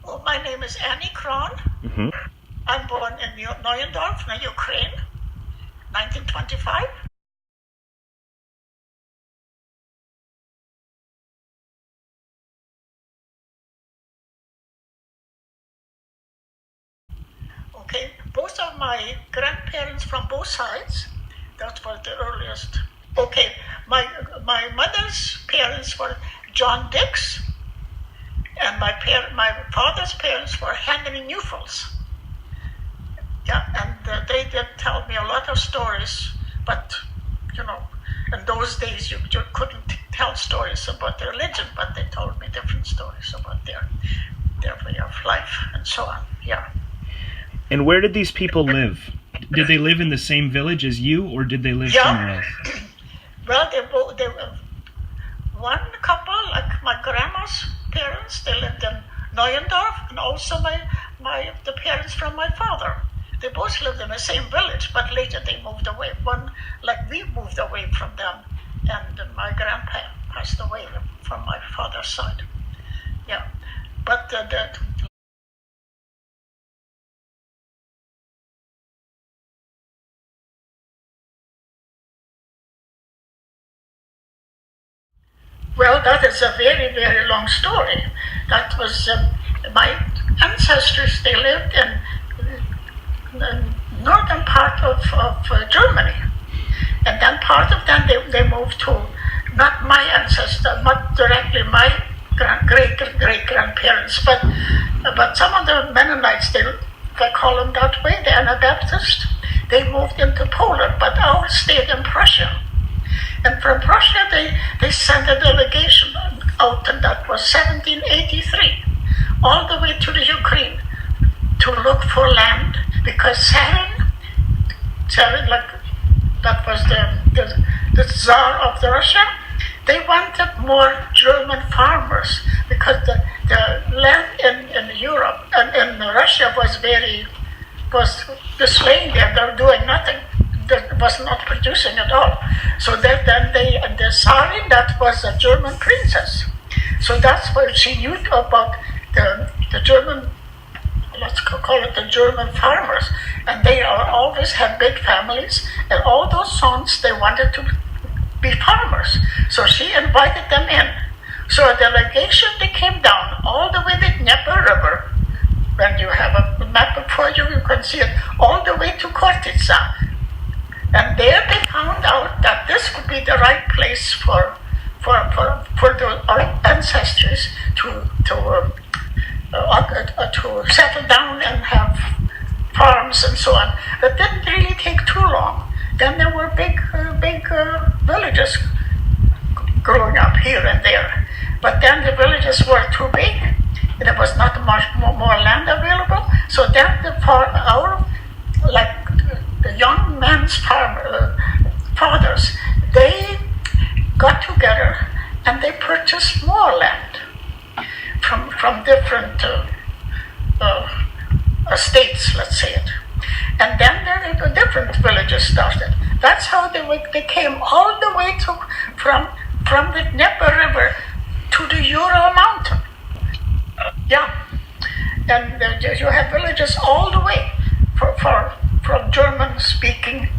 Oh, my name is Annie Kron. Mm-hmm. I'm born in Neuendorf, Ukraine, 1925. Okay, both of my grandparents from both sides, that was the earliest. Okay, my mother's parents were John Dix, and my father's parents were Henry Newfels. Yeah, and they did tell me a lot of stories, but you know, in those days you couldn't tell stories about their religion, but they told me different stories about their way of life and so on. Yeah. And where did these people live? Did they live in the same village as you, or did they live somewhere else? Well, they one couple, like my grandma's parents, they lived in Neuendorf, and also the parents from my father. They both lived in the same village, but later they moved away. We moved away from them, and my grandpa passed away from my father's side. Yeah, but well, that is a very, very long story. That was my ancestors. They lived in the northern part of Germany. And then part of them, they moved to, not my ancestor, not directly my great-great-grandparents, but some of the Mennonites, they call them that way, the Anabaptists, they moved into Poland, but ours stayed in Prussia. And from Prussia, they sent a delegation out, and that was 1783, all the way to the Ukraine to look for land, because Tsarin, like that was the Tsar of Russia, they wanted more German farmers because the land in Europe and in Russia was just laying there, they were doing nothing. That was not producing at all. So then the Tsarin, that was a German princess. So that's why she knew about the German, let's call it the German farmers. And they always had big families, and all those sons, they wanted to be farmers. So she invited them in. So a delegation, they came down all the way to the Dnieper River. When you have a map before you, you can see it all the way to Kortitsa. And there they found out that this would be the right place for our ancestors to settle down and have farms and so on. It didn't really take too long. Then there were big villages growing up here and there. But then the villages were too big. There was not much more land available. So then the young men's fathers, they got together and they purchased more land from different estates, let's say it. And then the different villages started. That's how they came all the way from the Dnieper River to the Ural Mountain. Yeah. And you have villages all the way from German-speaking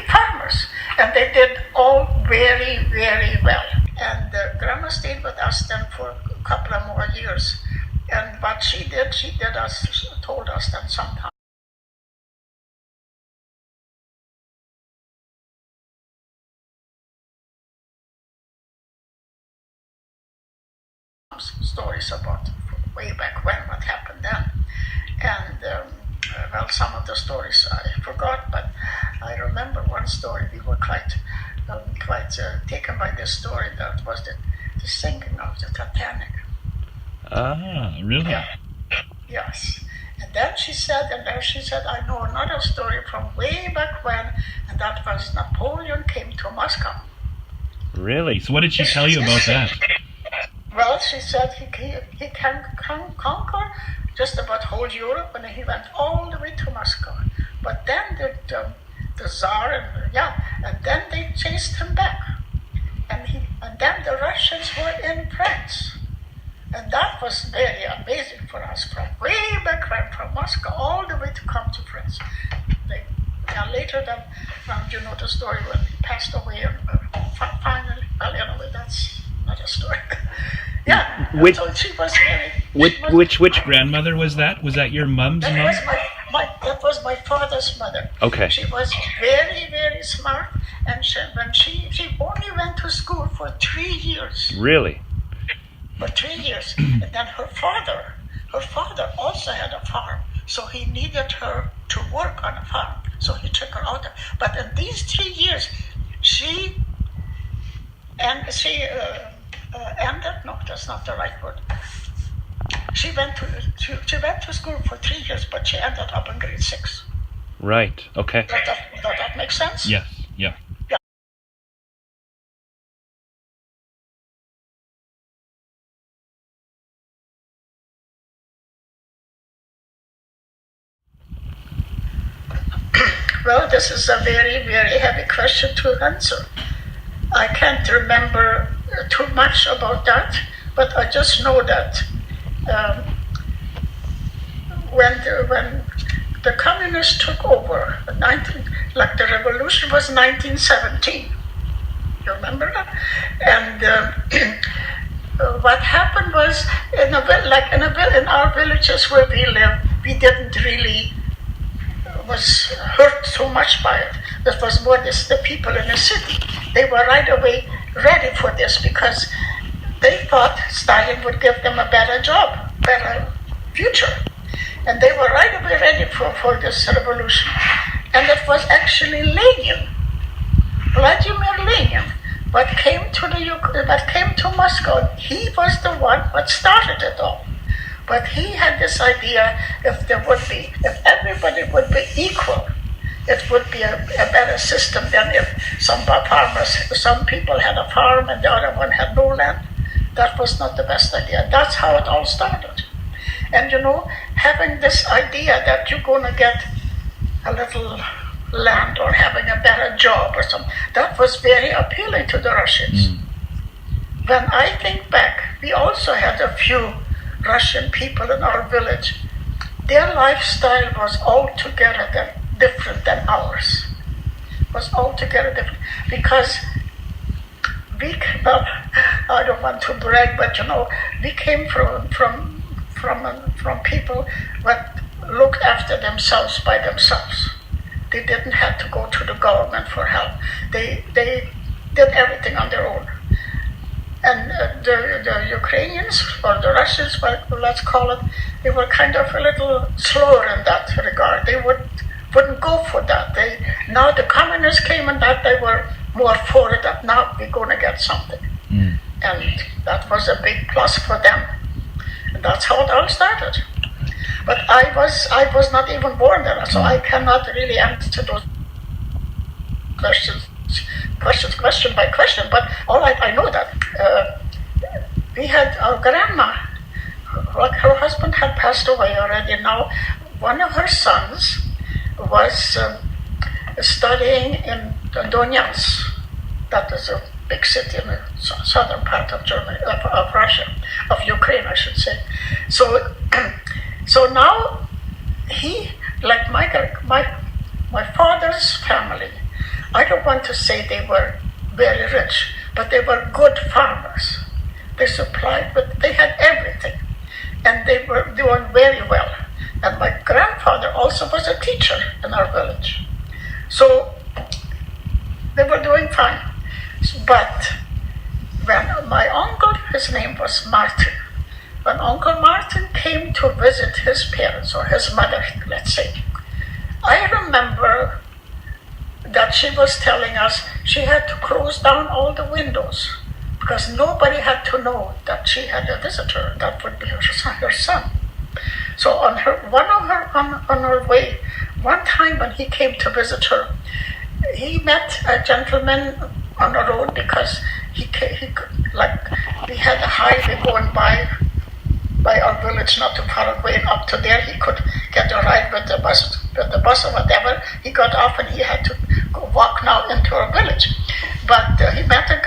farmers. And they did all very, very well. And Grandma stayed with us then for a couple of more years. And what she told us that sometimes stories about way back when, what happened then. And well, some of the stories I forgot, but I remember one story. We were quite taken by this story. That was the sinking of the Titanic. Ah, really? Yeah. Yes. And then she said, I know another story from way back when, and that was Napoleon came to Moscow. Really? So what did she tell you about that? Well, she said he can conquer just about whole Europe, and he went all the way to Moscow. But then the Tsar, and then they chased him back. And then the Russians were in France. And that was very amazing for us from way back when, from Moscow all the way to come to France. Later then, you know the story when he passed away. Finally, well, anyway, that's another story. Yeah, Which- so she was very... Which grandmother was that? Was that your mom's That mom? was that was my father's mother. Okay. She was very, very smart, and she only went to school for 3 years. Really? For 3 years. And then her father also had a farm, so he needed her to work on a farm. So he took her out there. But in these 3 years, she ended, no, that's not the right word. She went to school for 3 years, but she ended up in grade 6. Right. Okay. Does that make sense? Yes. Yeah. Well, this is a very, very heavy question to answer. I can't remember too much about that, but I just know that when the communists took over, the revolution was 1917. You remember that? And what happened was, in our villages where we live, we didn't really was hurt so much by it. That was more the people in the city. They were right away ready for this because they thought Stalin would give them a better job, better future. And they were right away ready for this revolution. And it was actually Lenin, Vladimir Lenin, what came to Moscow. He was the one that started it all. But he had this idea, if everybody would be equal, it would be a better system than if some people had a farm and the other one had no land. That was not the best idea. That's how it all started. And having this idea that you're going to get a little land or having a better job or something, that was very appealing to the Russians. When I think back, we also had a few Russian people in our village. Their lifestyle was altogether different than ours. Was altogether different because I don't want to brag, but we came from people that looked after themselves by themselves. They didn't have to go to the government for help. They did everything on their own. And the Ukrainians, or the Russians, let's call it, they were kind of a little slower in that regard. They wouldn't go for that. Now the communists came and that they were more for it, that now we're going to get something. And that was a big plus for them. And that's how it all started. But I was not even born there, so I cannot really answer those questions question by question, but all I know that we had our grandma, her husband had passed away already. Now one of her sons was studying in Donetsk. That is a big city in the southern part of Germany, of Russia, of Ukraine, I should say. So now he, like my father's family, I don't want to say they were very rich, but they were good farmers. They they had everything, and they were doing very well. And my grandfather also was a teacher in our village. So they were doing fine. But when my uncle, his name was Martin, when Uncle Martin came to visit his parents, or his mother, let's say, I remember that she was telling us she had to close down all the windows because nobody had to know that she had a visitor. That would be her son. So on her way, one time when he came to visit her, he met a gentleman on the road because we had a highway going by our village, not too far away, and up to there he could get a ride with the bus or whatever. He got off and he had to walk now into our village. But he met a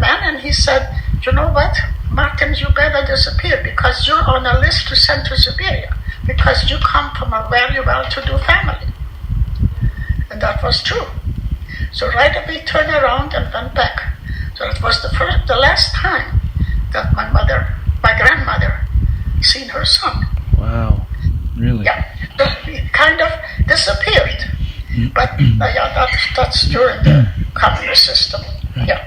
man and he said, "You know what? Martin, you better disappear because you're on a list to send to Siberia because you come from a very well-to-do family. And that was true. So right away, turned around and went back. So it was the last time that my grandmother, seen her son. Wow, really? Yeah, so he kind of disappeared. But yeah, that's during the communist system. Right. Yeah.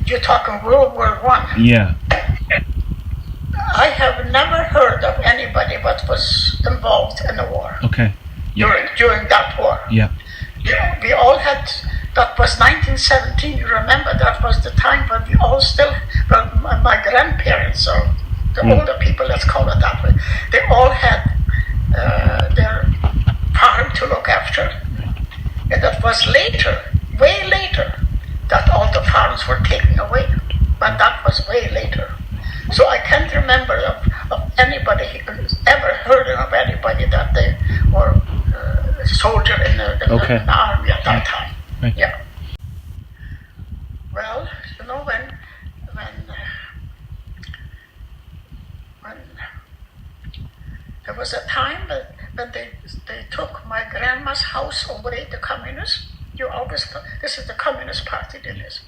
You're talking World War I. Yeah. I have never heard of anybody that was involved in the war. Okay. Yeah. During that war. Yeah. We all had, that was 1917, you remember, that was the time when we all still, well, my grandparents, or the older people, let's call it that way, they all had their farm to look after. And that was later, way later, that all the farms were taken away. But that was way later. So I can't remember of anybody ever heard of anybody that they were a soldier in the army at that time. Right. Yeah. Well, you know, when there was a time when they took my grandma's house away, the communists. This is the Communist Party did this.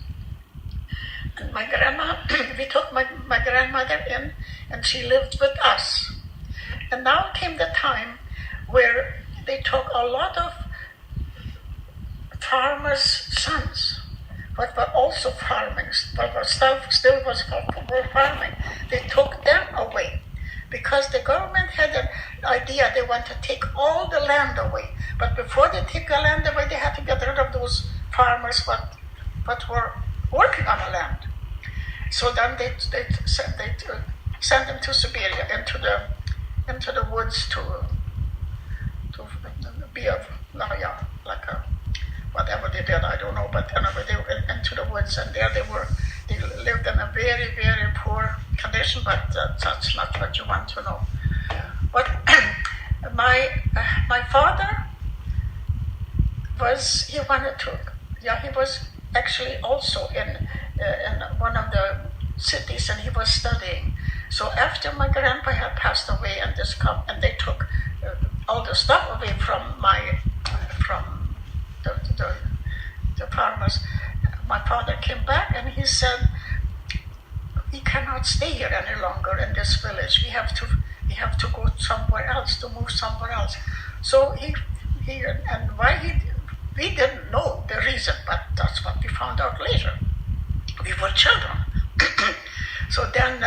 And my grandma, we took my grandmother in, and she lived with us. And now came the time where they took a lot of farmers' sons, but were also farming, but were still were farming. They took them away because the government had an idea they want to take all the land away. But before they take the land away, they had to get rid of those farmers that were working on the land. So then they sent them to Siberia, into the woods to be like a whatever they did, I don't know. But anyway, they were into the woods, and there they lived in a very, very poor condition. But that's not what you want to know. But my father he was actually also in one of the cities, and he was studying. So after my grandpa had passed away, and they took all the stuff away from the farmers, my father came back and he said, "We cannot stay here any longer in this village. We have to go somewhere else, to move somewhere else." So we didn't know the reason, but that's what we found out later. We were children. So then,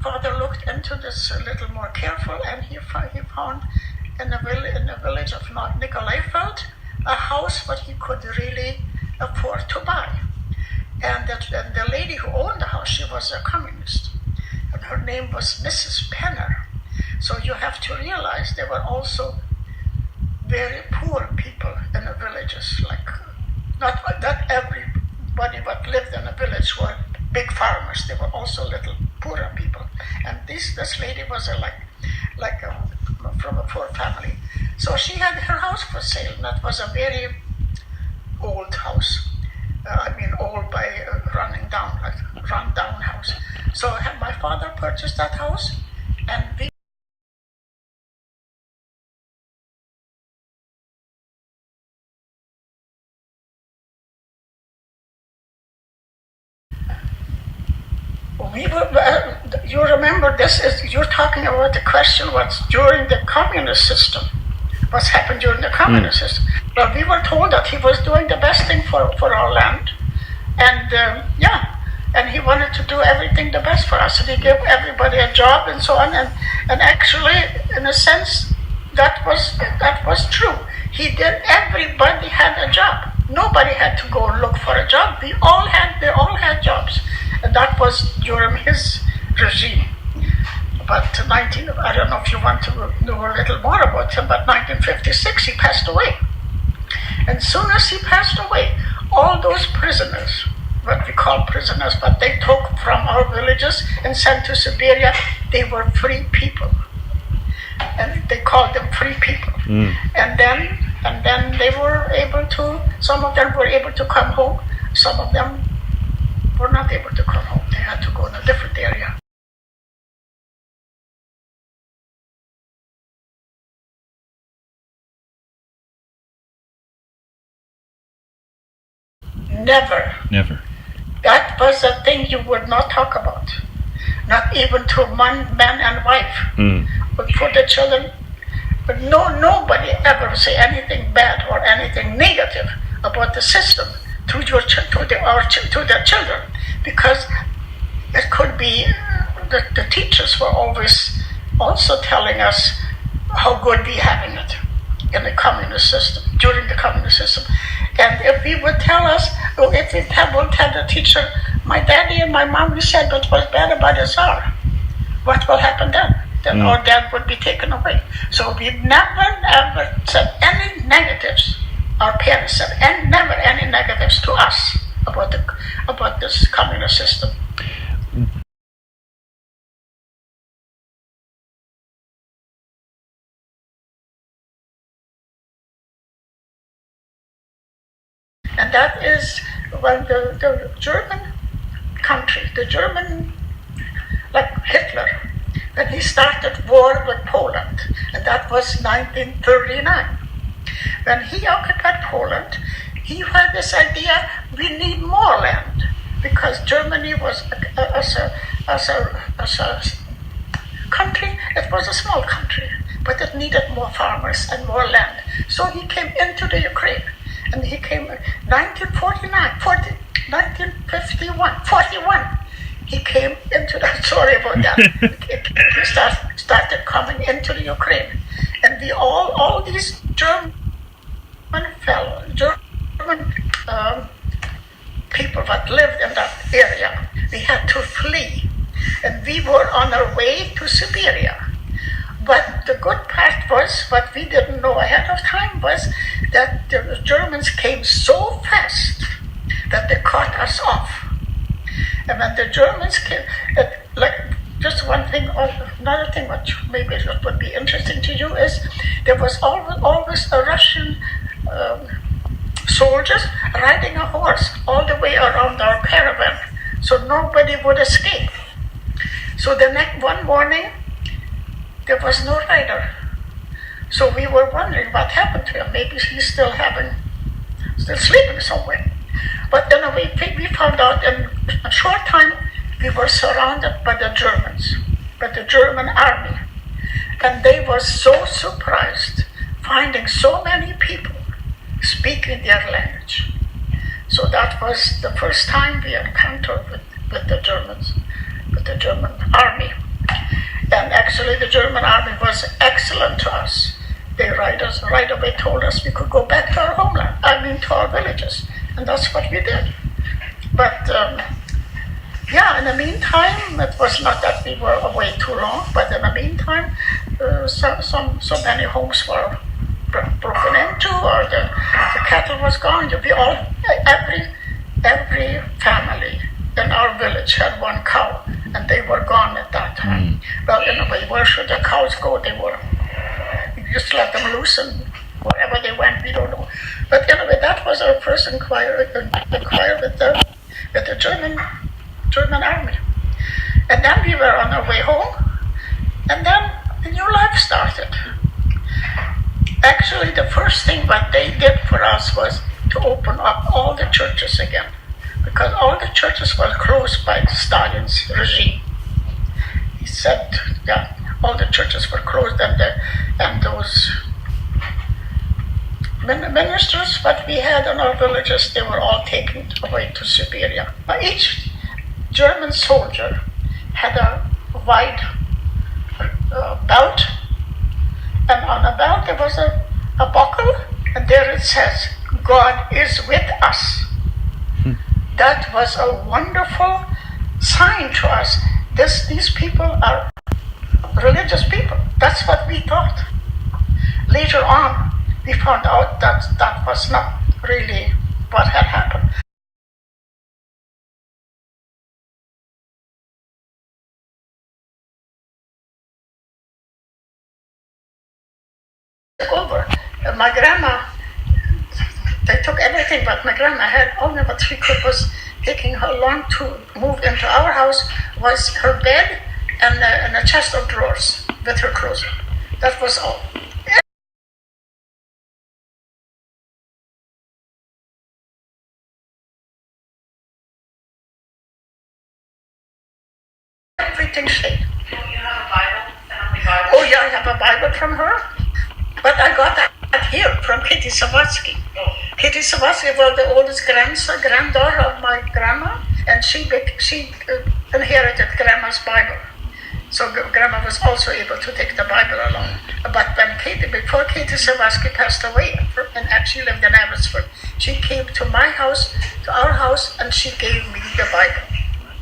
father looked into this a little more careful, and he found in the village of Nikolaifeld a house what he could really afford to buy. And the lady who owned the house, she was a communist, and her name was Mrs. Penner. So you have to realize there were also very poor people in the villages. Like not everybody that lived in the village were big farmers. There were also little poorer people. And this lady was from a poor family. So she had her house for sale, and that was a very old house. Old by run down house. So my father purchased that house, and you remember you're talking about the question what's during the communist system. What's happened during the communist system? Well, we were told that he was doing the best thing for our land, and and he wanted to do everything the best for us, and he gave everybody a job and so on, and actually, in a sense, that was true. Everybody had a job. Nobody had to go and look for a job. They all had jobs, and that was during his regime. But I don't know if you want to know a little more about him, but 1956 he passed away. And soon as he passed away, all those prisoners what we call prisoners, but they took from our villages and sent to Siberia. They were free people, and they called them free people. And then they were able to. Some of them were able to come home. Some of them were not able to come home. They had to go in a different area. Never. Never. That was a thing you would not talk about. Not even to man and wife. But for the children, but nobody ever say anything bad or anything negative about the system to their children, because it could be the teachers were always also telling us how good we having it in the communist system, during the communist system. And if we would tell us, or if we would tell the teacher, my daddy and my mom said what was bad about the Tsar, what will happen then? Then our dad would be taken away. So we never ever said any negatives. Our parents said and never any negatives to us about this communist system. And that is when the German country, the German, like Hitler, when he started war with Poland, and that was 1939. When he occupied Poland, he had this idea, we need more land, because Germany was, as a country, it was a small country, but it needed more farmers and more land. So he came into the Ukraine, and he came in 1951, 41. He came into that, sorry about that. He started coming into the Ukraine. And we all these German people that lived in that area, we had to flee. And we were on our way to Siberia. But the good part was, what we didn't know ahead of time was that the Germans came so fast that they caught us off. And when the Germans came, just one thing, or another thing which maybe would be interesting to you is there was always a Russian soldiers riding a horse all the way around our caravan, so nobody would escape. So one morning, there was no rider. So we were wondering what happened to him. Maybe he's still sleeping somewhere. But then we found out in a short time we were surrounded by the Germans, by the German army. And they were so surprised finding so many people speaking their language. So that was the first time we encountered with the Germans, with the German army. And actually the German army was excellent to us. They right away told us we could go back to our homeland, to our villages. And that's what we did. But in the meantime, it was not that we were away too long, but in the meantime, so many homes were broken into, or the cattle was gone. Every family in our village had one cow, and they were gone at that time. Well, in a way, where should the cows go? You just let them loose, and wherever they went, we don't know. But anyway, that was our first inquiry with the German army. And then we were on our way home, and then a new life started. Actually, the first thing what they did for us was to open up all the churches again, because all the churches were closed by Stalin's regime. He said, all the churches were closed, and those ministers that we had in our villages, they were all taken away to Siberia. Each German soldier had a wide belt, and on the belt there was a buckle, and there it says, God is with us. That was a wonderful sign to us. These people are religious people. That's what we thought. Later on, we found out that that was not really what had happened. my grandma, they took everything, but my grandma had only what she could. Was taking her long to move into our house was her bed and a chest of drawers with her clothes on. That was all. Everything stayed. Don't you have a Bible? Family Bible? Oh yeah, I have a Bible from her, but I got that here from Kitty Savatsky. Kitty Savatsky was the oldest granddaughter of my grandma, and she inherited grandma's Bible. So grandma was also able to take the Bible along. But before Kitty Savatsky passed away, and actually lived in Abbotsford, she came to my house, to our house, and she gave me the Bible.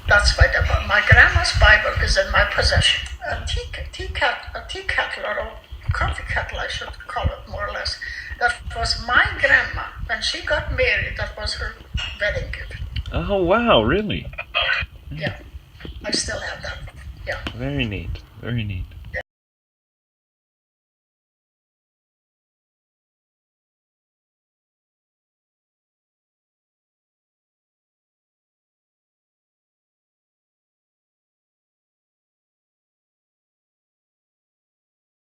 That's why my grandma's Bible is in my possession. A tea kettle, or a coffee kettle, I should call it more or less. That was my grandma. When she got married, that was her wedding gift. Oh, wow, really? Yeah, I still have that. Yeah. Very neat. Very neat.